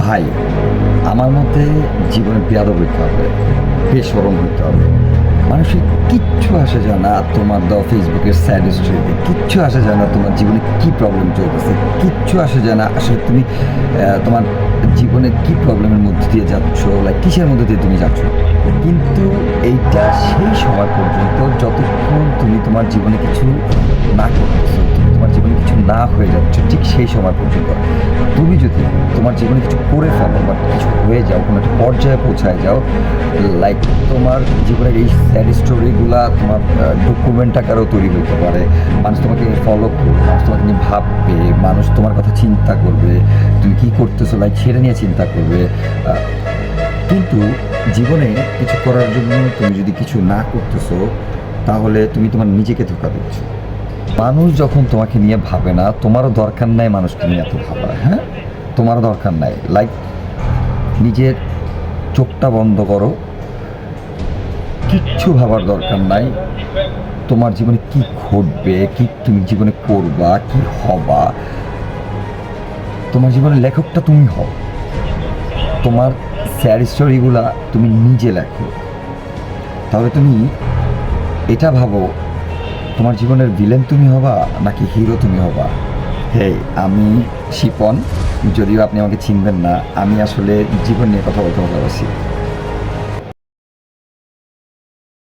ভাই, আমার মতে জীবনে বেয়াদব হইতে হবে, বেশরম হইতে হবে। মানুষের কিচ্ছু আসে যায় না তোমার দেওয়া ফেসবুকের স্যাড স্টোরিতে, কিচ্ছু আসে যায় না তোমার জীবনে কী প্রবলেম চলতেছে, কিচ্ছু আসে যায় না আসলে তুমি তোমার জীবনে কী প্রবলেমের মধ্যে দিয়ে যাচ্ছ, লাইক কিসের মধ্যে দিয়ে তুমি যাচ্ছ। কিন্তু এইটা সেই সময় পর্যন্ত যতক্ষণ তুমি তোমার জীবনে কিছু না করতেছো, তুমি তোমার জীবনে কিছু না হয়ে যাচ্ছ, ঠিক সেই সময় পর্যন্ত। তুমি যদি তোমার জীবনে কিছু করে ফেলো বা কিছু হয়ে যাও, কোনো একটা পর্যায়ে পৌঁছায় যাও, লাইক তোমার জীবনের এই স্যাড স্টোরিগুলা তোমার ডকুমেন্ট আকারেও তৈরি হতে পারে। মানুষ তোমাকে ফলো করবে, মানুষ তোমাকে নিয়ে ভাববে, মানুষ তোমার কথা চিন্তা করবে, তুমি কী করতেছো লাইক সেটা নিয়ে চিন্তা করবে। কিন্তু জীবনে কিছু করার জন্য তুমি যদি কিছু না করতেছো, তাহলে তুমি তোমার নিজেকে ধোঁকা দিচ্ছ। মানুষ যখন তোমাকে নিয়ে ভাবে না, তোমারও দরকার নাই মানুষকে নিয়ে এত ভাবা। হ্যাঁ, তোমারও দরকার নাই। লাইক নিজের চোখটা বন্ধ করো, কিচ্ছু ভাবার দরকার নাই। তোমার জীবনে কি ঘটবে, কি তুমি জীবনে করবা, কি হবা, তোমার জীবনের লেখকটা তুমি হও। তোমার স্যাড স্টোরিগুলা তুমি নিজে লেখো। তাহলে তুমি এটা ভাবো, তোমার জীবনের ভিলেন তুমি হবা নাকি হিরো তুমি হবা। হেই, আমি শিপন। যদিও আপনি আমাকে চিনবেন না, আমি আসলে জীবন নিয়ে কথা বলতে ভালোবাসি।